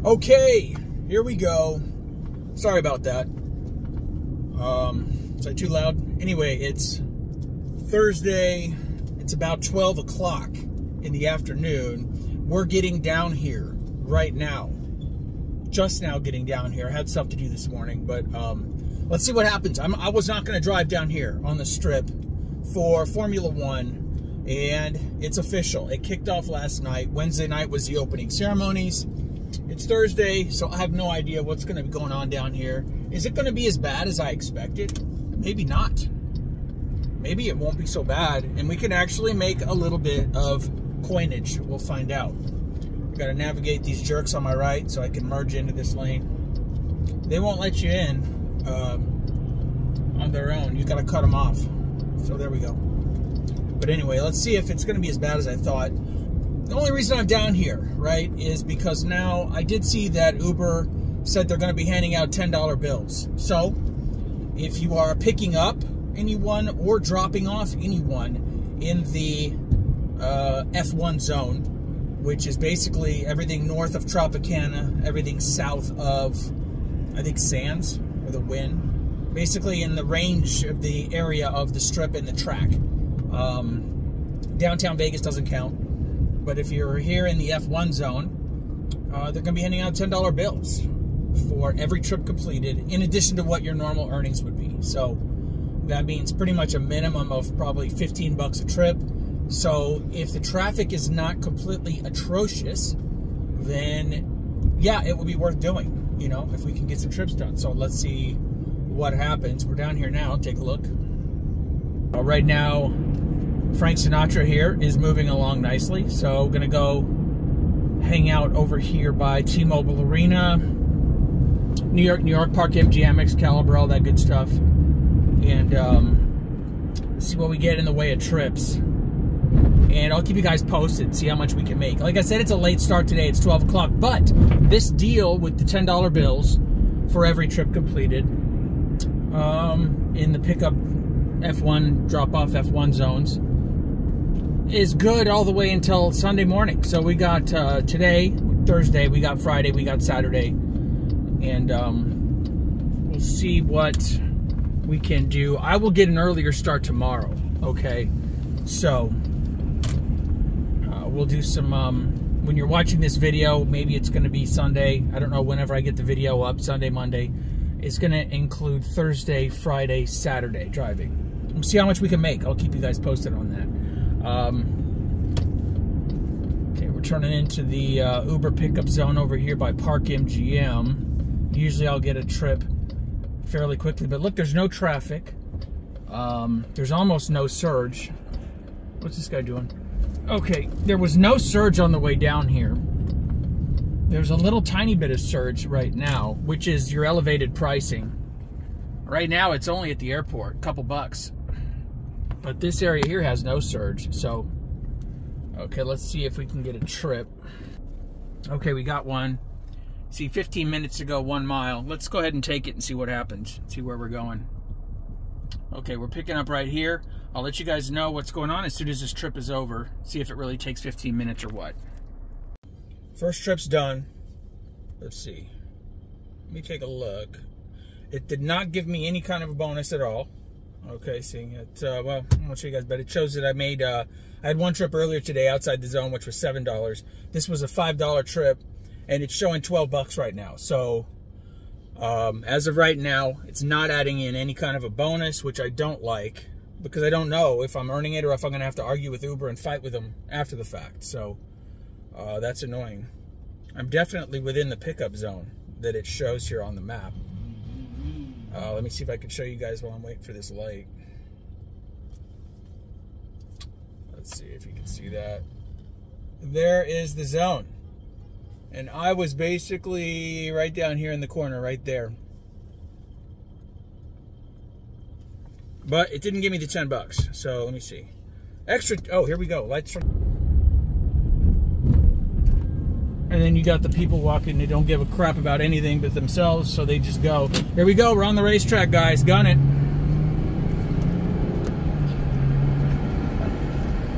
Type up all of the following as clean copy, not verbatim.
Okay, here we go. Sorry about that. Is that too loud? Anyway, it's Thursday. It's about 12 o'clock in the afternoon. We're getting down here right now. Just now getting down here. I had stuff to do this morning, but let's see what happens. I was not going to drive down here on the strip for Formula One, and it's official. It kicked off last night. Wednesday night was the opening ceremonies. It's Thursday, so I have no idea what's going to be going on down here. Is it going to be as bad as I expected? Maybe not. Maybe it won't be so bad, and we can actually make a little bit of coinage. We'll find out. I got to navigate these jerks on my right so I can merge into this lane. They won't let you in on their own. You got to cut them off. So there we go. But anyway, let's see if it's going to be as bad as I thought. The only reason I'm down here, right, is because now I did see that Uber said they're going to be handing out $10 bills. So if you are picking up anyone or dropping off anyone in the F1 zone, which is basically everything north of Tropicana, everything south of, I think, Sands, or the Wynn, basically in the range of the area of the strip and the track. Downtown Vegas doesn't count. But if you're here in the F1 zone, they're going to be handing out $10 bills for every trip completed, in addition to what your normal earnings would be. So that means pretty much a minimum of probably 15 bucks a trip. So if the traffic is not completely atrocious, then yeah, it will be worth doing, you know, if we can get some trips done. So let's see what happens. We're down here now. Take a look. Right now, Frank Sinatra here is moving along nicely, so we're gonna go hang out over here by T-Mobile Arena, New York, Park MGM, Excalibur, all that good stuff, and see what we get in the way of trips. And I'll keep you guys posted, see how much we can make. Like I said, it's a late start today. It's 12 o'clock, but this deal with the $10 bills for every trip completed in the pickup F1 drop-off F1 zones is good all the way until Sunday morning. So we got today, Thursday, we got Friday, we got Saturday, and we'll see what we can do. I will get an earlier start tomorrow, okay? So we'll do some, when you're watching this video, maybe it's going to be Sunday. I don't know, whenever I get the video up, Sunday, Monday. It's going to include Thursday, Friday, Saturday driving. We'll see how much we can make. I'll keep you guys posted on that. Okay, we're turning into the Uber pickup zone over here by Park MGM. Usually I'll get a trip fairly quickly, but look, there's no traffic. There's almost no surge. What's this guy doing? Okay, there was no surge on the way down here. There's a little tiny bit of surge right now, which is your elevated pricing. Right now it's only at the airport, a couple bucks. But this area here has no surge, so okay, let's see if we can get a trip. Okay, we got one. See, 15 minutes to go, 1 mile. Let's go ahead and take it and see what happens. See where we're going. Okay, we're picking up right here. I'll let you guys know what's going on as soon as this trip is over. See if it really takes 15 minutes or what. First trip's done. Let's see. Let me take a look. It did not give me any kind of a bonus at all. Okay, seeing it, well, I won't show you guys, but it shows that I made, I had one trip earlier today outside the zone, which was $7. This was a $5 trip, and it's showing 12 bucks right now. So, as of right now, it's not adding in any kind of a bonus, which I don't like, because I don't know if I'm earning it or if I'm going to have to argue with Uber and fight with them after the fact. So, that's annoying. I'm definitely within the pickup zone that it shows here on the map. Let me see if I can show you guys while I'm waiting for this light. Let's see if you can see that. There is the zone. And I was basically right down here in the corner, right there. But it didn't give me the 10 bucks. So let me see. Extra, oh, here we go. Lights from... And then you got the people walking, they don't give a crap about anything but themselves, so they just go. Here we go, we're on the racetrack, guys. Gun it.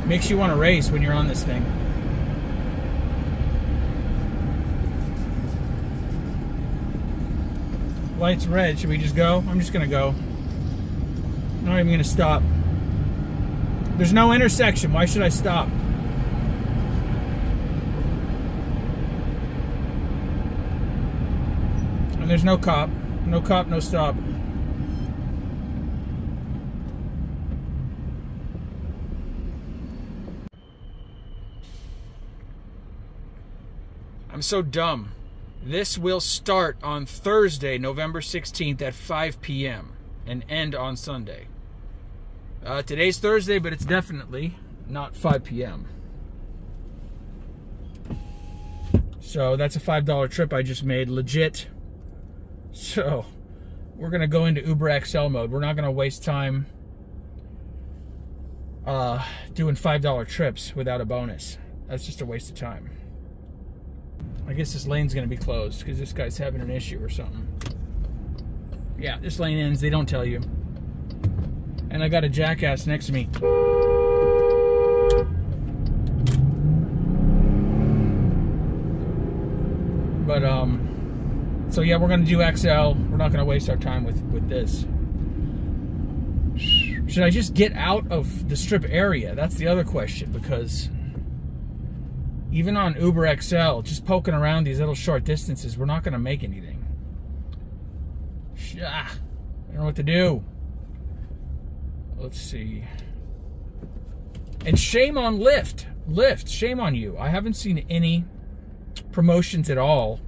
Makes you want to race when you're on this thing. Light's red. Should we just go? I'm just gonna go. I'm not even gonna stop. There's no intersection. Why should I stop? And there's no cop. No cop, no stop. I'm so dumb. This will start on Thursday, November 16th at 5 p.m. and end on Sunday. Today's Thursday, but it's definitely not 5 p.m. So that's a $5 trip I just made, legit. So we're gonna go into Uber XL mode. We're not gonna waste time doing $5 trips without a bonus. That's just a waste of time. I guess this lane's gonna be closed because this guy's having an issue or something. Yeah, this lane ends, they don't tell you. And I got a jackass next to me. But, so yeah, we're gonna do XL. We're not gonna waste our time with this. Should I just get out of the strip area? That's the other question, because even on Uber XL, just poking around these little short distances, we're not gonna make anything. I don't know what to do. Let's see. And shame on Lyft. Lyft, shame on you. I haven't seen any promotions at all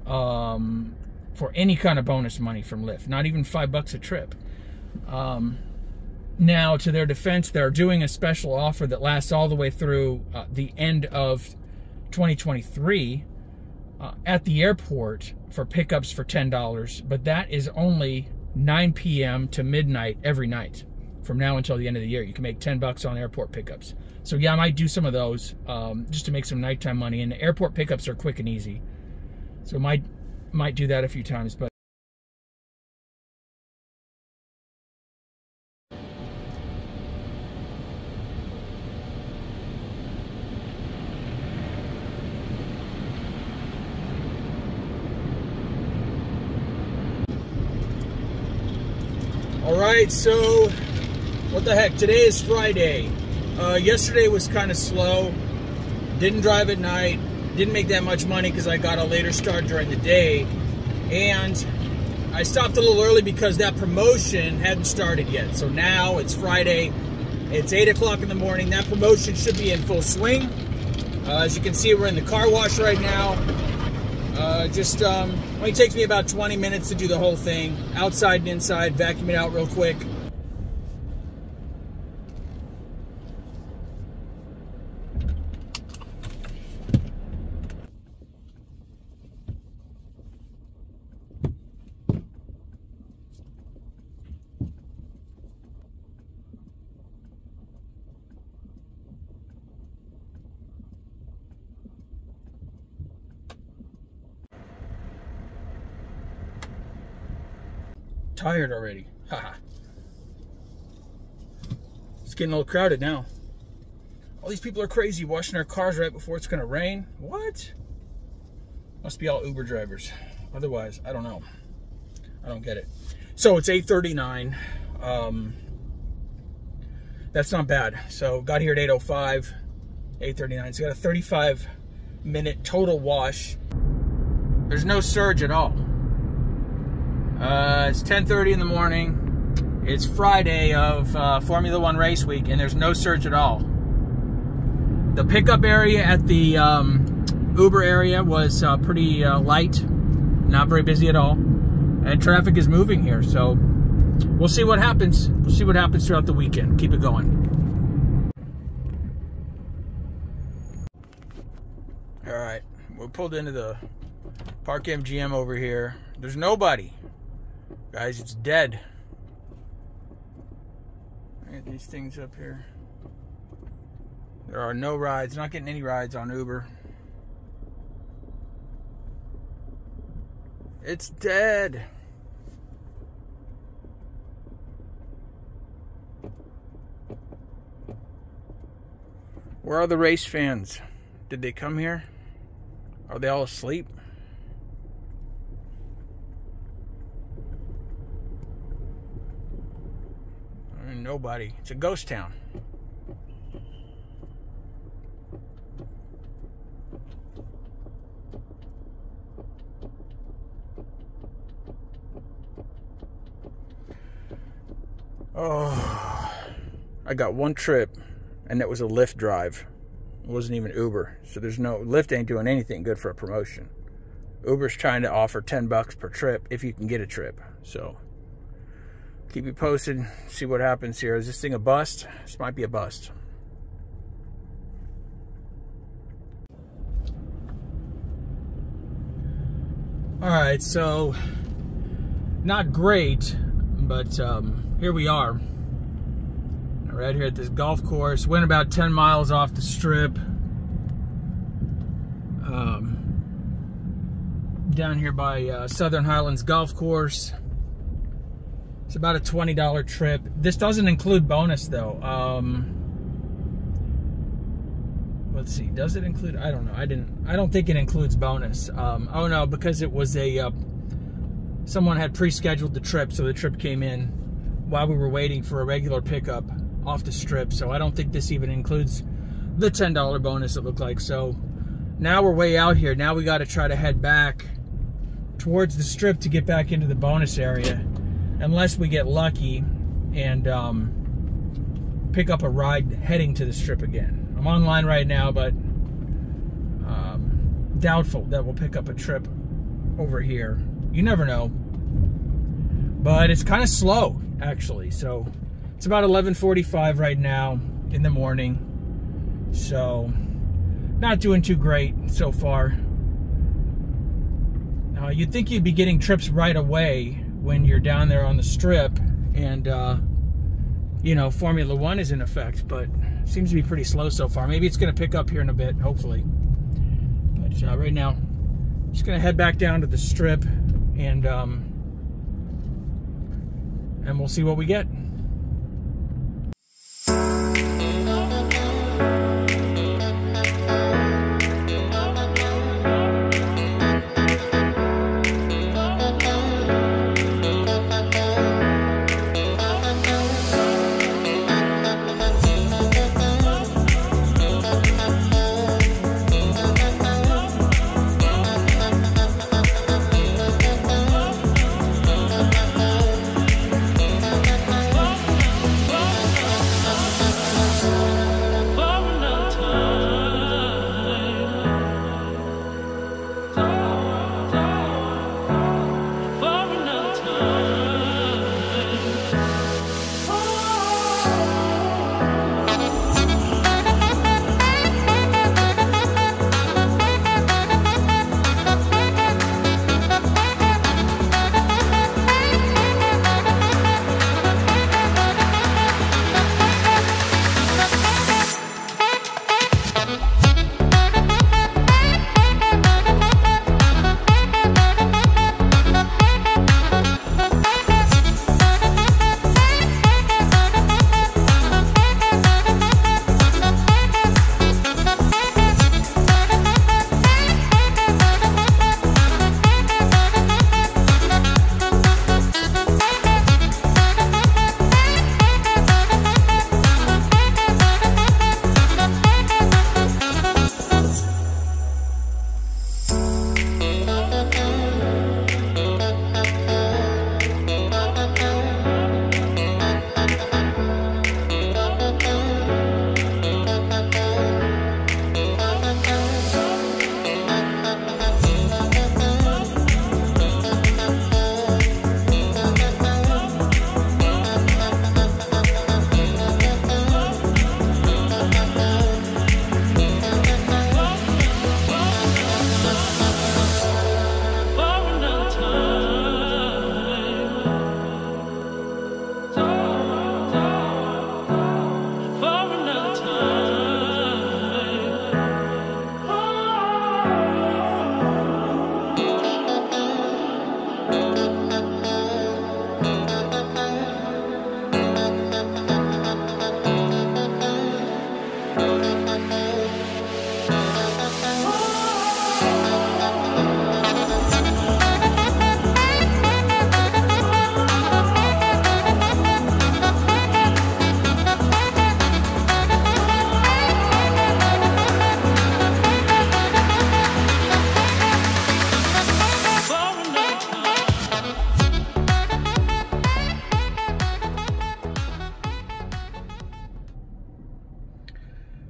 for any kind of bonus money from Lyft. Not even $5 a trip. Now, to their defense, they're doing a special offer that lasts all the way through the end of 2023 at the airport for pickups for $10. But that is only 9 p.m. to midnight every night. From now until the end of the year, you can make $10 on airport pickups. So yeah, I might do some of those just to make some nighttime money. And the airport pickups are quick and easy, so might do that a few times. But all right, so what the heck? Today is Friday. Yesterday was kind of slow. Didn't drive at night. Didn't make that much money because I got a later start during the day. And I stopped a little early because that promotion hadn't started yet. So now it's Friday. It's 8 o'clock in the morning. That promotion should be in full swing. As you can see, we're in the car wash right now. Only takes me about 20 minutes to do the whole thing. Outside and inside, vacuum it out real quick. Tired already. Haha. It's getting a little crowded now. All these people are crazy washing their cars right before it's gonna rain. What? Must be all Uber drivers. Otherwise, I don't know. I don't get it. So it's 8:39. That's not bad. So got here at 8:05, 8:39. So got a 35-minute total wash. There's no surge at all. It's 10:30 in the morning. It's Friday of Formula One race week, and there's no surge at all. The pickup area at the Uber area was pretty light, not very busy at all, and traffic is moving here. So we'll see what happens. We'll see what happens throughout the weekend. Keep it going. All right, we're pulled into the Park MGM over here. There's nobody. Guys, it's dead. Look at these things up here. There are no rides. Not getting any rides on Uber. It's dead. Where are the race fans? Did they come here? Are they all asleep? nobody. It's a ghost town. Oh, I got one trip, and that was a Lyft drive. It wasn't even Uber. So there's no, Lyft ain't doing anything good for a promotion. Uber's trying to offer $10 per trip if you can get a trip. So keep you posted, see what happens here. Is this thing a bust? This might be a bust. All right, so not great, but here we are. Right here at this golf course. Went about 10 miles off the strip. Down here by Southern Highlands Golf Course. It's about a $20 trip. This doesn't include bonus though. Let's see, does it include? I don't know. I don't think it includes bonus. Oh no, because it was a someone had pre-scheduled the trip, so the trip came in while we were waiting for a regular pickup off the strip. So I don't think this even includes the $10 bonus, it looked like. So now we're way out here. Now we got to try to head back towards the strip to get back into the bonus area, unless we get lucky and pick up a ride heading to the strip again. I'm online right now, but doubtful that we'll pick up a trip over here. You never know. But it's kind of slow, actually. So it's about 11:45 right now in the morning. So not doing too great so far. You'd think you'd be getting trips right away when you're down there on the strip and, you know, Formula One is in effect, but it seems to be pretty slow so far. Maybe it's going to pick up here in a bit, hopefully. But right now, I'm just going to head back down to the strip and we'll see what we get.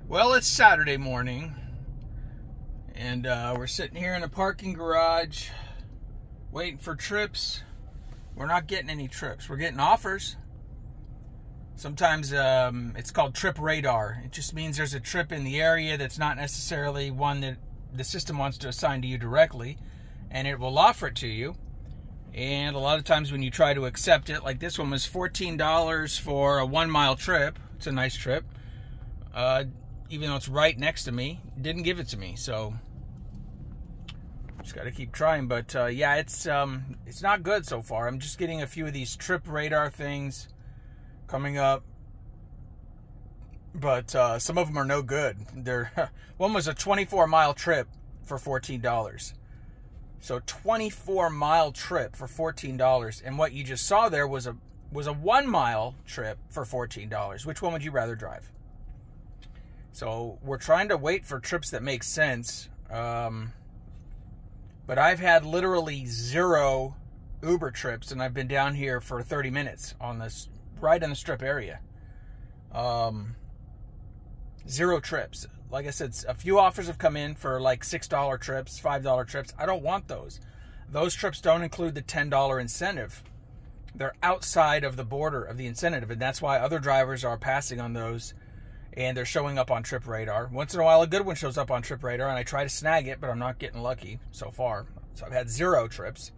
Well, it's Saturday morning, and we're sitting here in a parking garage waiting for trips. We're not getting any trips. We're getting offers. Sometimes it's called trip radar. It just means there's a trip in the area that's not necessarily one that the system wants to assign to you directly, and it will offer it to you. And a lot of times when you try to accept it, like this one was $14 for a 1 mile trip. It's a nice trip. Even though it's right next to me, didn't give it to me, so just got to keep trying. But yeah, it's not good so far. I'm just getting a few of these trip radar things coming up, but some of them are no good. One was a 24-mile trip for $14. So 24-mile trip for $14, and what you just saw there was a 1 mile trip for $14. Which one would you rather drive? So we're trying to wait for trips that make sense. But I've had literally 0 Uber trips, and I've been down here for 30 minutes on this, right in the strip area. 0 trips. Like I said, a few offers have come in for like $6 trips, $5 trips. I don't want those. Those trips don't include the $10 incentive. They're outside of the border of the incentive, and that's why other drivers are passing on those. And they're showing up on Trip Radar. Once in a while, a good one shows up on Trip Radar, and I try to snag it, but I'm not getting lucky so far. So I've had 0 trips.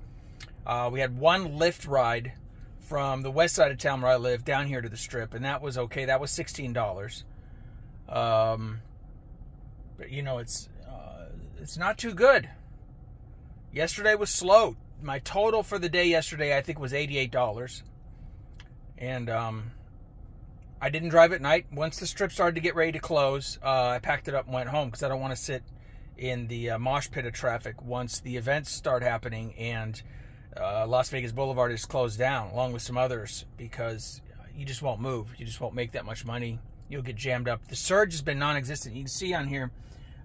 We had 1 Lyft ride from the west side of town where I live down here to the strip, and that was okay. That was $16. But you know, it's not too good. Yesterday was slow. My total for the day yesterday, I think, was $88, and I didn't drive at night. Once the strip started to get ready to close, I packed it up and went home because I don't want to sit in the mosh pit of traffic once the events start happening and Las Vegas Boulevard is closed down, along with some others, because you just won't move. You just won't make that much money. You'll get jammed up. The surge has been non-existent. You can see on here,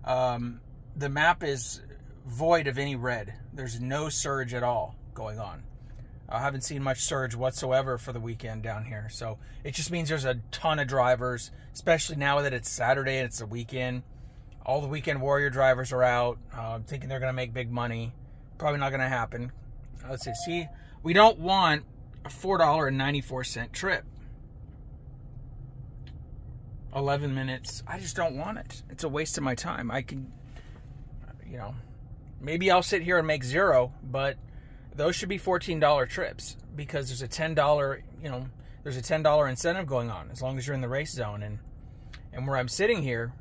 the map is void of any red. There's no surge at all going on. I haven't seen much surge whatsoever for the weekend down here. So it just means there's a ton of drivers, especially now that it's Saturday and it's the weekend. All the weekend warrior drivers are out, thinking they're going to make big money. Probably not going to happen. Let's see, we don't want a $4.94 trip. 11 minutes. I just don't want it. It's a waste of my time. I can, you know, maybe I'll sit here and make 0, but those should be $14 trips, because there's a $10, you know, there's a $10 incentive going on as long as you're in the race zone. And where I'm sitting here,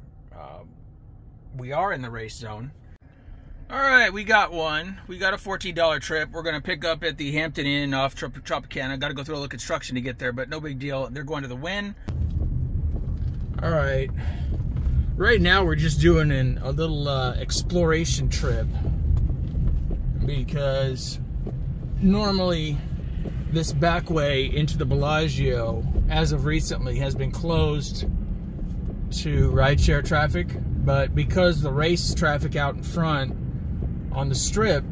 we are in the race zone. All right, we got one. We got a $14 trip. We're going to pick up at the Hampton Inn off Tropicana. Got to go through a little construction to get there, but no big deal. They're going to the Wynn. All right. Right now, we're just doing a little exploration trip, because normally this back way into the Bellagio, as of recently, has been closed to rideshare traffic, but because the race traffic out in front on the strip,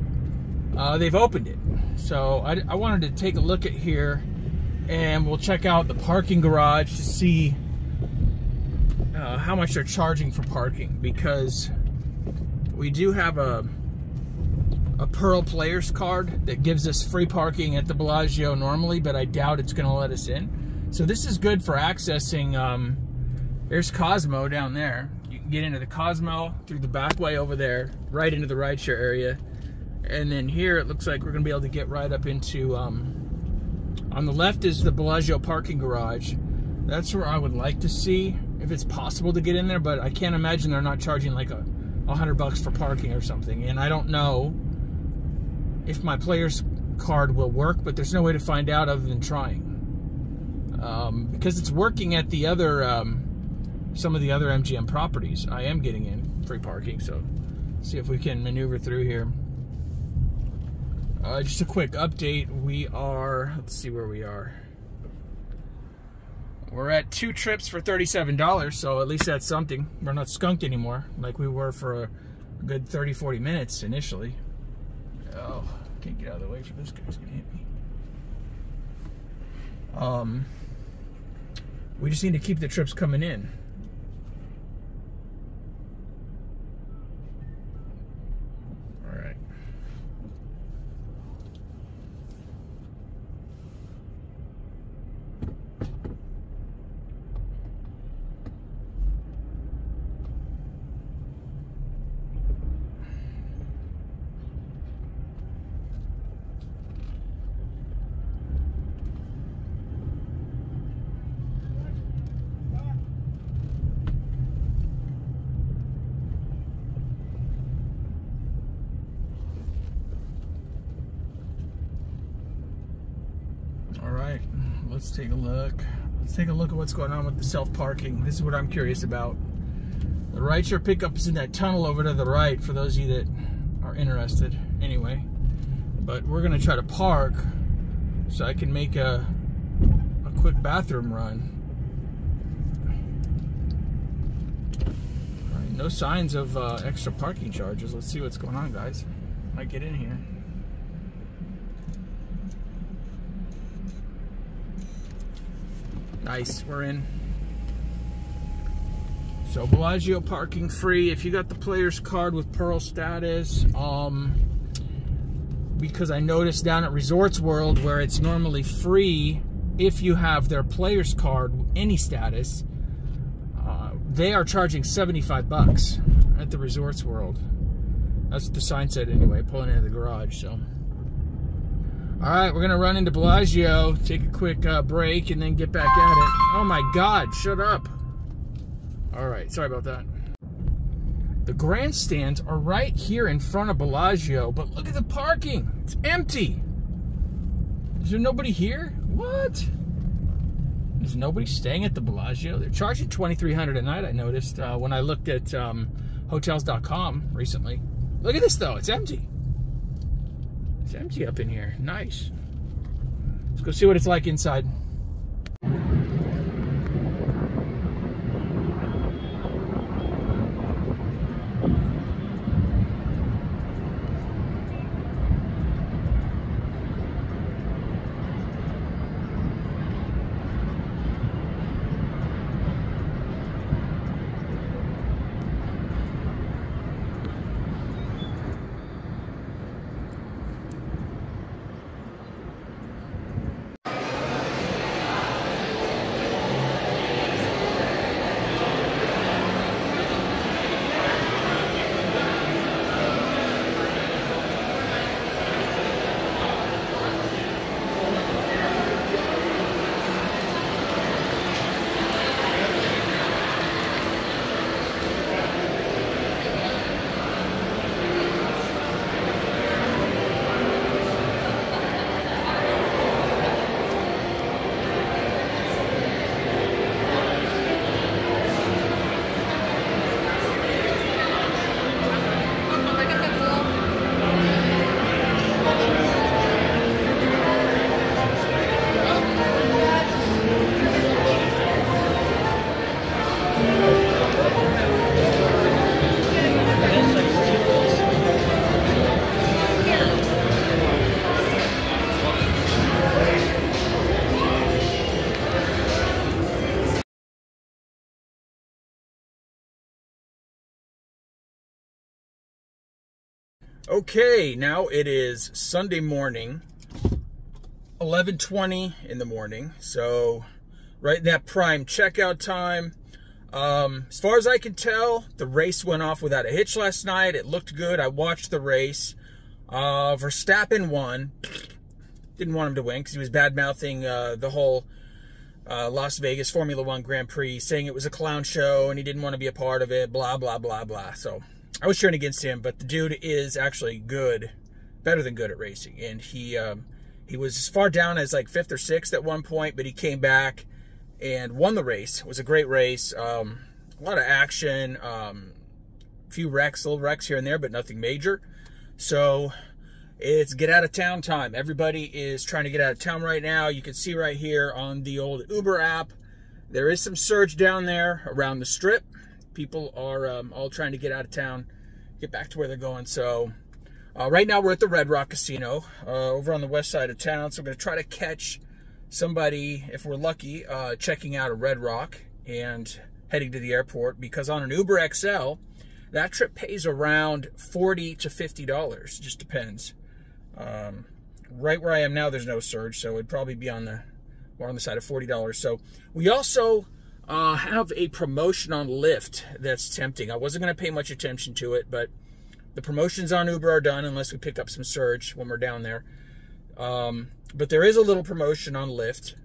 they've opened it. So I wanted to take a look at here, and we'll check out the parking garage to see how much they're charging for parking, because we do have a Pearl Players card that gives us free parking at the Bellagio normally, but I doubt it's going to let us in. So this is good for accessing. There's Cosmo down there. You can get into the Cosmo through the back way over there, right into the rideshare area. And then here it looks like we're going to be able to get right up into, on the left is the Bellagio parking garage. That's where I would like to see if it's possible to get in there, but I can't imagine they're not charging like $100 for parking or something. And I don't know if my player's card will work, but there's no way to find out other than trying. Because it's working at the other, some of the other MGM properties. I am getting in free parking, so see if we can maneuver through here. Just a quick update. We are, let's see where we are. We're at 2 trips for $37, so at least that's something. We're not skunked anymore like we were for a good 30-40 minutes initially. Oh, can't get out of the way for this guy's gonna hit me. We just need to keep the trips coming in. let's take a look. Let's take a look at what's going on with the self-parking. This is what I'm curious about. The rideshare pickup is in that tunnel over to the right, for those of you that are interested. Anyway, but we're gonna try to park so I can make a quick bathroom run. All right, no signs of extra parking charges. Let's see what's going on, guys. Might get in here. Nice, we're in. So Bellagio parking free if you got the player's card with Pearl status. Because I noticed down at Resorts World, where it's normally free if you have their player's card, any status, they are charging 75 bucks at the Resorts World. That's what the sign said anyway, pulling into the garage. So, all right, we're gonna run into Bellagio, take a quick break, and then get back at it. Oh my God, shut up. All right, sorry about that. The grandstands are right here in front of Bellagio, but look at the parking. It's empty. Is there nobody here? What? There's nobody staying at the Bellagio. They're charging $2,300 a night, I noticed, when I looked at hotels.com recently. Look at this, though. It's empty. It's empty up in here. Nice. Let's go see what it's like inside. Okay, now it is Sunday morning, 11:20 in the morning, so right in that prime checkout time. As far as I can tell, the race went off without a hitch last night. It looked good. I watched the race. Verstappen won. Didn't want him to win because he was bad-mouthing the whole Las Vegas Formula One Grand Prix, saying it was a clown show and he didn't want to be a part of it, blah, blah, blah, blah. So I was cheering against him, but the dude is actually good, better than good at racing. And he was as far down as like 5th or 6th at one point, but he came back and won the race. It was a great race. A lot of action, a few wrecks, little wrecks here and there, but nothing major. So it's get out of town time. Everybody is trying to get out of town right now. You can see right here on the old Uber app, there is some surge down there around the strip. People are all trying to get out of town, get back to where they're going. So right now we're at the Red Rock Casino over on the west side of town. So I'm going to try to catch somebody, if we're lucky, checking out a Red Rock and heading to the airport, because on an Uber XL, that trip pays around $40 to $50. Just depends. Right where I am now, there's no surge, so it'd probably be more on the side of $40. So we also have a promotion on Lyft that's tempting. I wasn't going to pay much attention to it, but the promotions on Uber are done unless we pick up some surge when we're down there. But there is a little promotion on Lyft.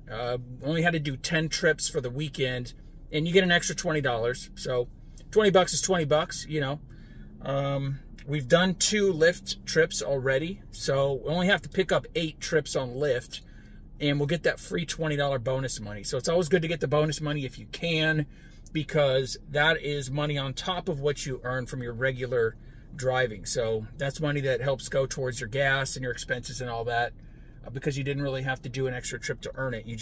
Only had to do 10 trips for the weekend, and you get an extra $20. So 20 bucks is 20 bucks, you know. We've done 2 Lyft trips already, so we only have to pick up 8 trips on Lyft. and we'll get that free $20 bonus money. So it's always good to get the bonus money if you can, because that is money on top of what you earn from your regular driving. So that's money that helps go towards your gas and your expenses and all that, because you didn't really have to do an extra trip to earn it. You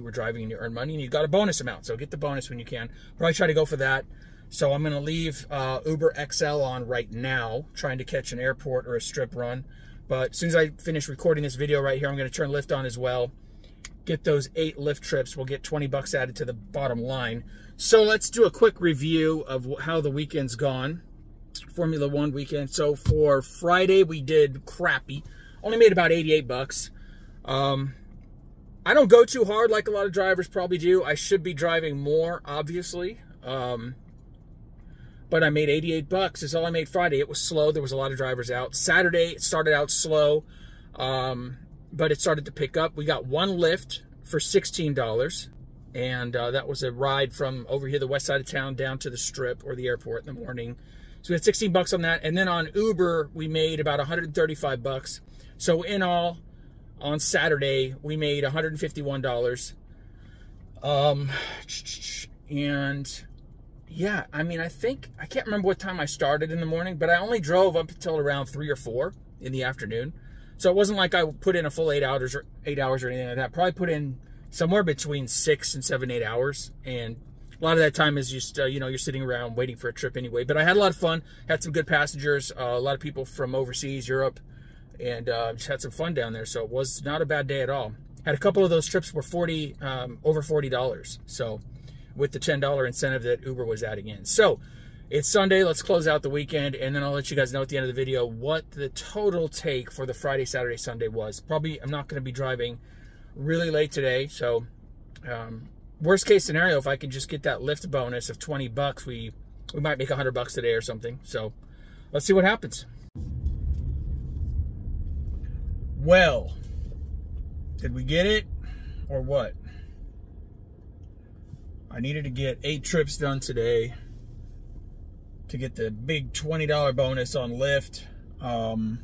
were driving and you earned money and you got a bonus amount. So get the bonus when you can. Probably try to go for that. So I'm going to leave Uber XL on right now, trying to catch an airport or a strip run. But as soon as I finish recording this video right here, I'm going to turn Lyft on as well. Get those 8 Lyft trips. We'll get 20 bucks added to the bottom line. So let's do a quick review of how the weekend's gone. Formula One weekend. So for Friday, we did crappy. Only made about 88 bucks. I don't go too hard like a lot of drivers probably do. I should be driving more, obviously. But I made 88 bucks. That's all I made Friday. It was slow. There was a lot of drivers out. Saturday, it started out slow, but it started to pick up. We got 1 Lyft for $16, and that was a ride from over here, the west side of town, down to the strip or the airport in the morning. So we had 16 bucks on that. And then on Uber, we made about 135 bucks. So in all, on Saturday, we made $151. And yeah, I mean, I can't remember what time I started in the morning, but I only drove up until around 3 or 4 in the afternoon. So it wasn't like I put in a full 8 hours or anything like that. Probably put in somewhere between 6 and 7, 8 hours. And a lot of that time is just, you know, you're sitting around waiting for a trip anyway. But I had a lot of fun, had some good passengers, a lot of people from overseas, Europe, and just had some fun down there. So it was not a bad day at all. Had a couple of those trips were over $40. So with the $10 incentive that Uber was adding in. So it's Sunday. Let's close out the weekend, and then I'll let you guys know at the end of the video what the total take for the Friday, Saturday, Sunday was. Probably I'm not going to be driving really late today. So worst case scenario, if I can just get that Lyft bonus of 20 bucks, we might make 100 bucks today or something. So let's see what happens. Well, did we get it or what? I needed to get 8 trips done today to get the big $20 bonus on Lyft. And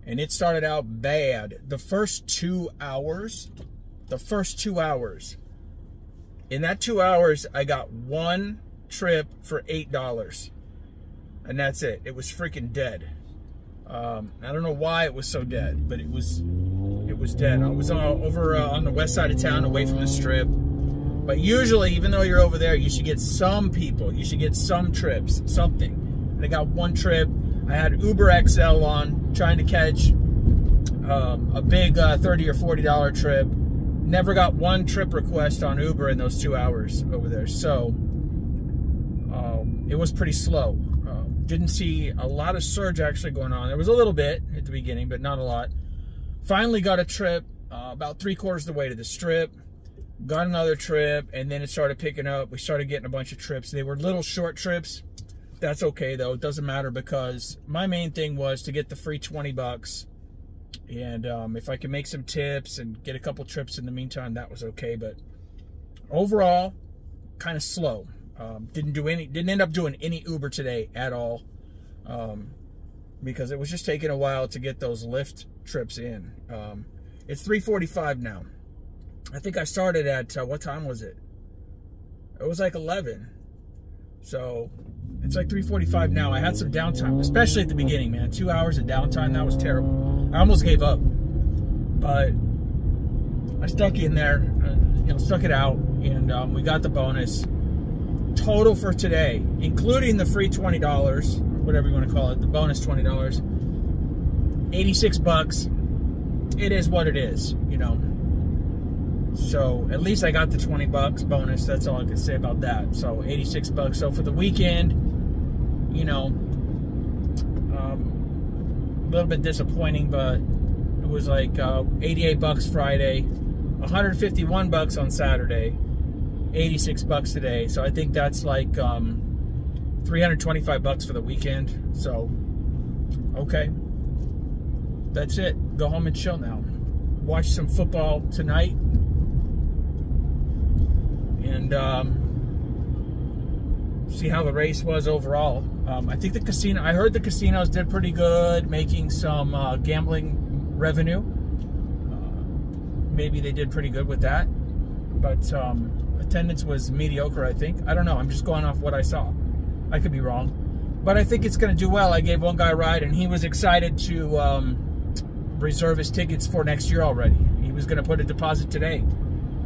it started out bad. The first 2 hours, in that 2 hours, I got 1 trip for $8. And that's it. It was freaking dead. I don't know why it was so dead, but it was dead. I was over on the west side of town, away from the strip. But usually, even though you're over there, you should get some people. You should get some trips, something. And I got 1 trip. I had Uber XL on, trying to catch a big $30 or $40 trip. Never got 1 trip request on Uber in those 2 hours over there. So it was pretty slow. Didn't see a lot of surge actually going on. There was a little bit at the beginning, but not a lot. Finally got a trip about 3/4 of the way to the strip. Got another trip, and then it started picking up. We started getting a bunch of trips. They were little short trips. That's okay, though. It doesn't matter, because my main thing was to get the free 20 bucks. And if I could make some tips and get a couple trips in the meantime, that was okay. But overall, kind of slow. Didn't end up doing any Uber today at all, because it was just taking a while to get those Lyft trips in. It's 3:45 now. I think I started at, what time was it? It was like 11. So it's like 3:45 now. I had some downtime, especially at the beginning, man. 2 hours of downtime, that was terrible. I almost gave up, but I stuck in there, you know, stuck it out, and we got the bonus. Total for today, including the free $20, whatever you want to call it, the bonus $20, 86 bucks. It is what it is, you know. So at least I got the 20 bucks bonus. That's all I can say about that. So 86 bucks. So for the weekend, you know, a little bit disappointing, but it was like 88 bucks Friday, 151 bucks on Saturday, 86 bucks today. So I think that's like 325 bucks for the weekend. So okay, that's it. Go home and chill now. Watch some football tonight, and see how the race was overall. I think the casino, I heard the casinos did pretty good, making some gambling revenue. maybe they did pretty good with that. But attendance was mediocre, I think. I don't know. I'm just going off what I saw. I could be wrong. But I think it's going to do well. I gave one guy a ride, and he was excited to reserve his tickets for next year already. He was going to put a deposit today.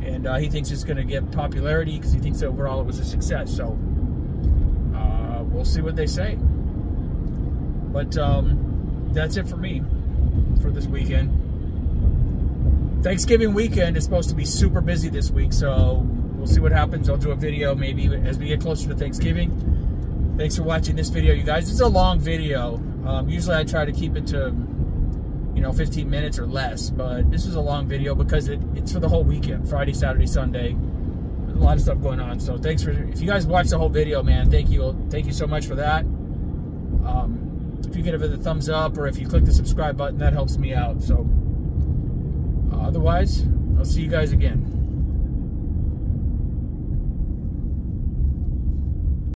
And he thinks it's going to get popularity because he thinks overall it was a success. So we'll see what they say. But that's it for me for this weekend. Thanksgiving weekend is supposed to be super busy this week, so we'll see what happens. I'll do a video maybe as we get closer to Thanksgiving. Thanks for watching this video, you guys. It's a long video. Usually I try to keep it to 15 minutes or less, but this is a long video because it's for the whole weekend, Friday, Saturday, Sunday. There's a lot of stuff going on. So thanks if you guys watched the whole video, man, thank you so much for that. If you give it a thumbs up or if you click the subscribe button, that helps me out. So otherwise, I'll see you guys again.